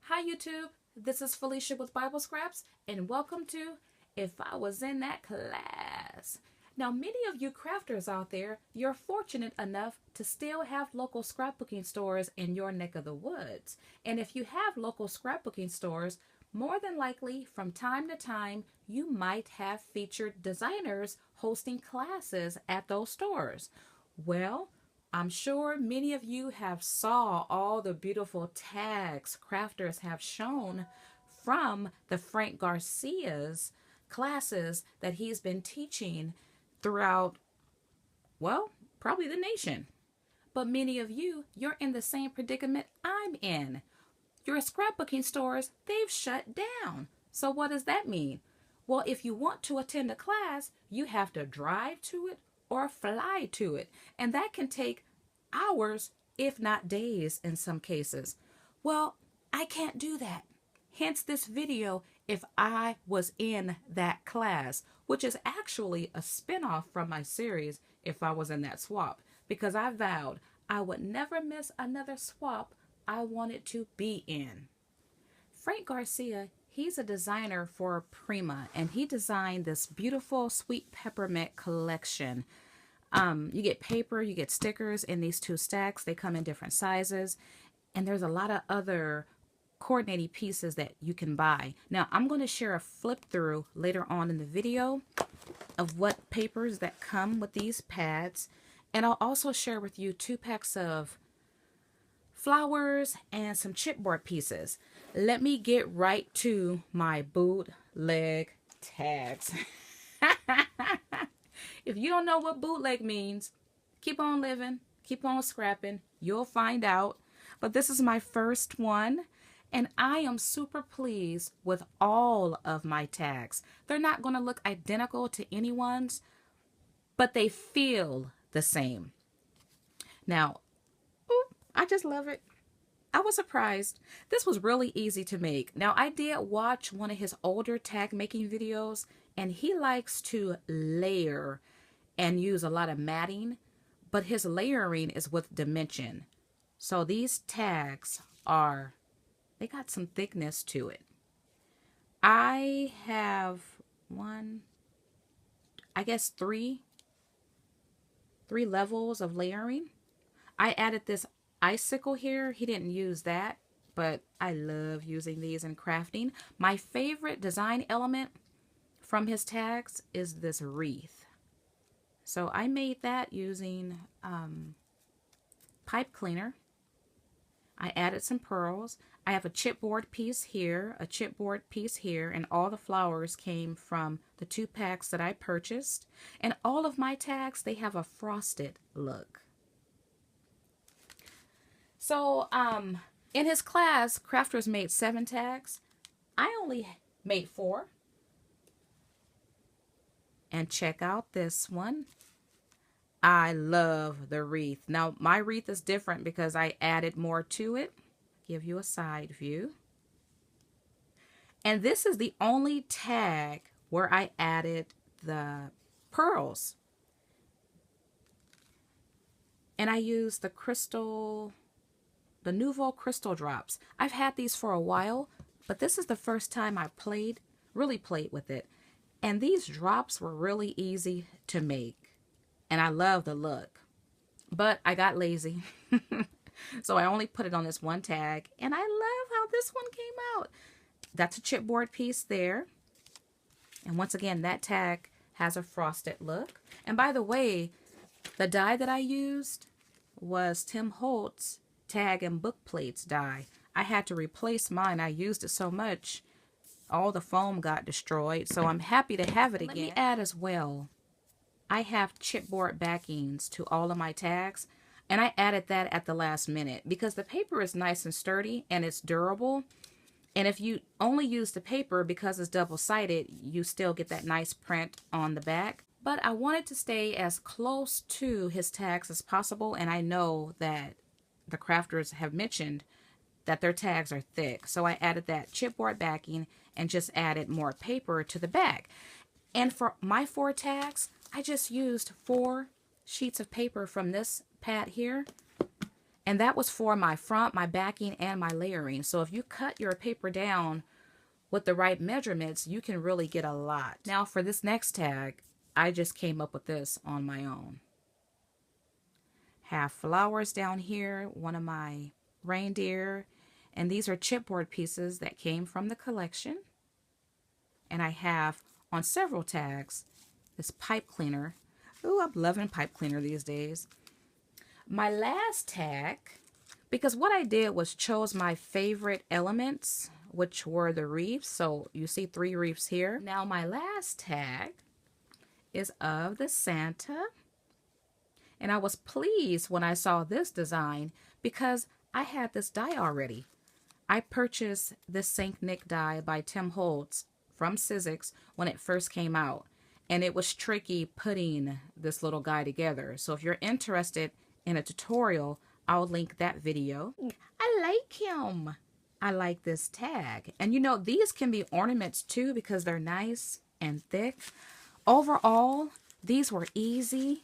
Hi YouTube, this is Felicia with Bible Scraps and welcome to If I Was in That Class. Now many of you crafters out there, you're fortunate enough to still have local scrapbooking stores in your neck of the woods. And if you have local scrapbooking stores, more than likely from time to time you might have featured designers hosting classes at those stores. Well, I'm sure many of you have saw all the beautiful tags crafters have shown from the Frank Garcia's classes that he's been teaching throughout, well, probably the nation. But many of you, you're in the same predicament I'm in. Your scrapbooking stores, they've shut down. So what does that mean? Well, if you want to attend a class, you have to drive to it or fly to it. And that can take hours, if not days in some cases. Well, I can't do that. Hence this video, If I Was in That Class, which is actually a spinoff from my series, If I Was in That Swap, because I vowed I would never miss another swap I wanted to be in. Frank Garcia, he's a designer for Prima, and he designed this beautiful Sweet Peppermint collection. You get paper, you get stickers in these two stacks. They come in different sizes, and there's a lot of other coordinating pieces that you can buy. Now, I'm going to share a flip through later on in the video of what papers that come with these pads, and I'll also share with you 2 packs of flowers and some chipboard pieces. Let me get right to my bootleg tags. If you don't know what bootleg means, keep on living, keep on scrapping. You'll find out. But this is my first one, and I am super pleased with all of my tags. They're not going to look identical to anyone's, but they feel the same. Now, I just love it. I was surprised. This was really easy to make. Now, I did watch one of his older tag making videos, and he likes to layer and use a lot of matting, but his layering is with dimension. So these tags they got some thickness to it. I have three levels of layering. I added this icicle here. He didn't use that, but I love using these in crafting. My favorite design element from his tags is this wreath. So I made that using pipe cleaner. I added some pearls. I have a chipboard piece here, a chipboard piece here, and all the flowers came from the 2 packs that I purchased. And all of my tags, they have a frosted look. So in his class, crafters made 7 tags. I only made 4. And check out this one. I love the wreath. Now, my wreath is different because I added more to it. Give you a side view. And this is the only tag where I added the pearls. And I used the Nouveau Crystal Drops. I've had these for a while, but this is the first time I really played with it. And these drops were really easy to make. And I love the look. But I got lazy. So I only put it on this one tag. And I love how this one came out. That's a chipboard piece there. And once again, that tag has a frosted look. And by the way, the die that I used was Tim Holtz tag and book plates die. I had to replace mine. I used it so much, all the foam got destroyed. So I'm happy to have it again. Let me add as well, I have chipboard backings to all of my tags, and I added that at the last minute because the paper is nice and sturdy and it's durable. And if you only use the paper because it's double-sided, you still get that nice print on the back. But I wanted to stay as close to his tags as possible, and I know that the crafters have mentioned that their tags are thick. So I added that chipboard backing and just added more paper to the back. And for my 4 tags, I just used 4 sheets of paper from this pad here And that was for my front, my backing, and my layering. So if you cut your paper down with the right measurements, you can really get a lot. Now for this next tag, I just came up with this on my own. Have flowers down here, one of my reindeer, and these are chipboard pieces that came from the collection. And I have on several tags this pipe cleaner. Ooh, I'm loving pipe cleaner these days. My last tag, because what I did was chose my favorite elements, which were the reefs. So you see 3 reefs here. Now my last tag is of the Santa. And I was pleased when I saw this design because I had this die already. I purchased this Saint Nick die by Tim Holtz from Sizzix when it first came out. And it was tricky putting this little guy together. So if you're interested in a tutorial, I'll link that video. I like him. I like this tag. And you know, these can be ornaments too because they're nice and thick. Overall, these were easy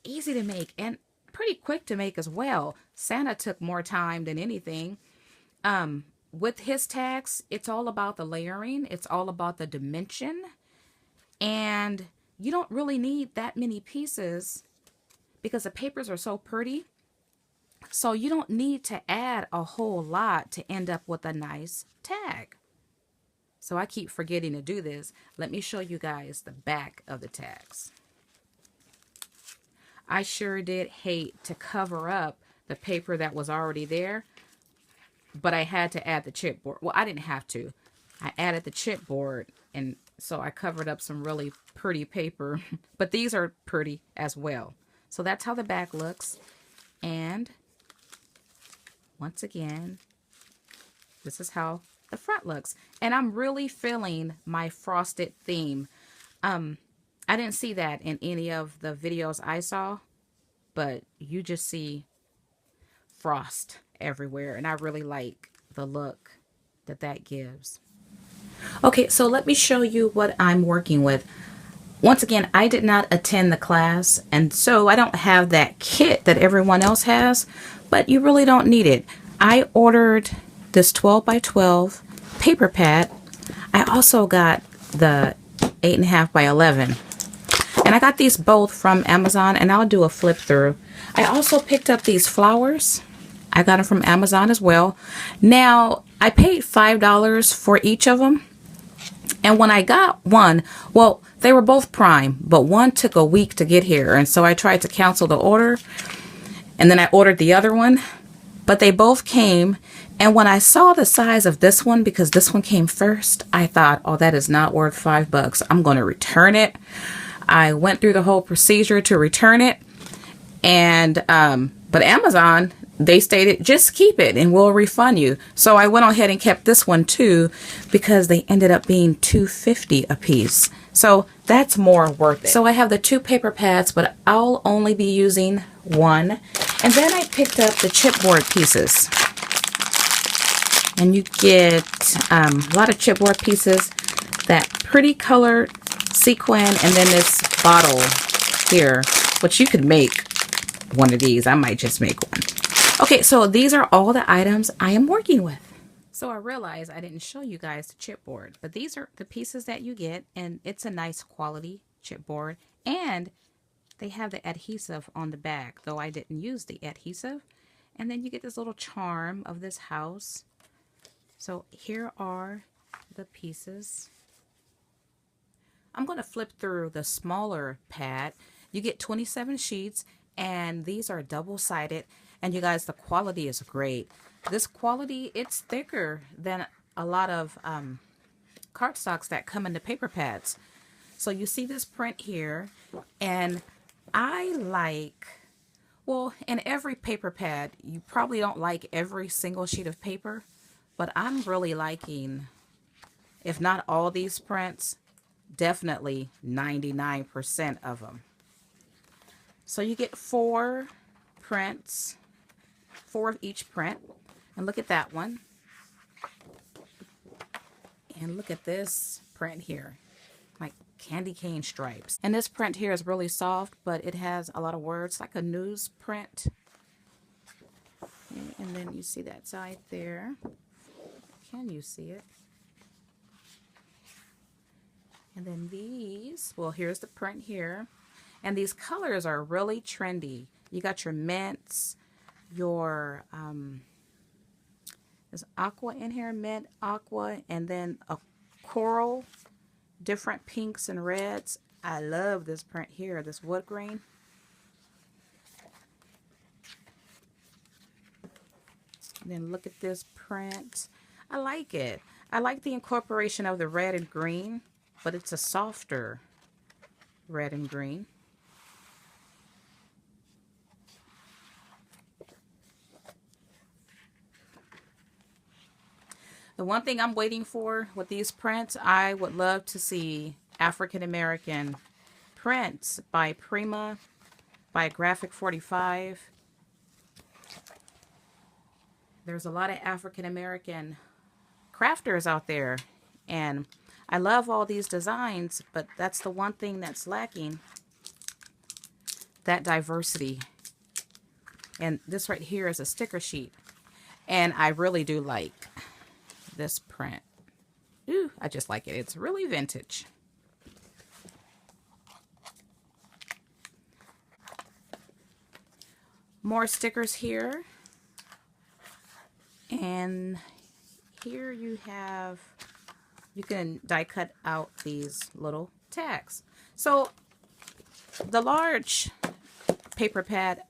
to make and pretty quick to make as well. Santa took more time than anything. With his tags, it's all about the layering. It's all about the dimension. And you don't really need that many pieces because the papers are so pretty. So you don't need to add a whole lot to end up with a nice tag. So I keep forgetting to do this. Let me show you guys the back of the tags. I sure did hate to cover up the paper that was already there, but I had to add the chipboard. Well, I didn't have to. I added the chipboard, and so I covered up some really pretty paper, but these are pretty as well. So that's how the back looks. And once again, this is how the front looks. And I'm really feeling my frosted theme. I didn't see that in any of the videos I saw, but you just see frost everywhere. And I really like the look that that gives. Okay, so let me show you what I'm working with. Once again, I did not attend the class, and so I don't have that kit that everyone else has, but you really don't need it. I ordered this 12 by 12 paper pad. I also got the 8.5 by 11. And I got these both from Amazon, and I'll do a flip through. I also picked up these flowers. I got them from Amazon as well. Now, I paid $5 for each of them. And when I got one, well, they were both prime, but one took a week to get here. And so I tried to cancel the order. And then I ordered the other one. But they both came. And when I saw the size of this one, because this one came first, I thought, oh, that is not worth $5. I'm going to return it. I went through the whole procedure to return it. And, but Amazon, they stated, just keep it and we'll refund you. So I went ahead and kept this one too, because they ended up being $2.50 a piece. So that's more worth it. So I have the 2 paper pads, but I'll only be using one. And then I picked up the chipboard pieces. And you get a lot of chipboard pieces, that pretty colored sequin, and then this bottle here, which you could make one of these. I might just make one. Okay, so these are all the items I am working with. So I realized I didn't show you guys the chipboard, but these are the pieces that you get, and it's a nice quality chipboard, and they have the adhesive on the back, though I didn't use the adhesive. And then you get this little charm of this house. So here are the pieces. I'm going to flip through the smaller pad. You get 27 sheets, and these are double-sided. And you guys, the quality is great. This quality, it's thicker than a lot of cardstocks that come in the paper pads. So you see this print here, and I like, well, in every paper pad, you probably don't like every single sheet of paper, but I'm really liking, if not all these prints, definitely 99% of them. So you get 4 prints, 4 of each print. And look at that one. And look at this print here, like candy cane stripes. And this print here is really soft, but it has a lot of words, like a news print. And then you see that side there. Can you see it? And then these, well, here's the print here. And these colors are really trendy. You got your mints, your, there's aqua in here, mint, aqua, and then a coral, different pinks and reds. I love this print here, this wood grain. And then look at this print. I like it. I like the incorporation of the red and green, but it's a softer red and green. The one thing I'm waiting for with these prints, I would love to see African American prints by Prima, by Graphic 45. There's a lot of African American crafters out there, and I love all these designs, but that's the one thing that's lacking, that diversity. And this right here is a sticker sheet, and I really do like this print. Ooh, I just like it. It's really vintage. More stickers here. And here you have, you can die cut out these little tags. So the large paper pad,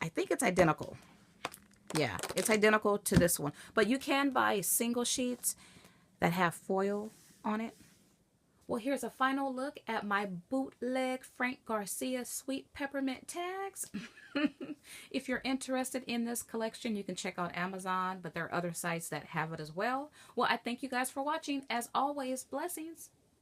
I think it's identical. Yeah, it's identical to this one. But you can buy single sheets that have foil on it. Well, here's a final look at my bootleg Frank Garcia Sweet Peppermint tags. If you're interested in this collection, you can check out Amazon, but there are other sites that have it as well. Well, I thank you guys for watching. As always, blessings.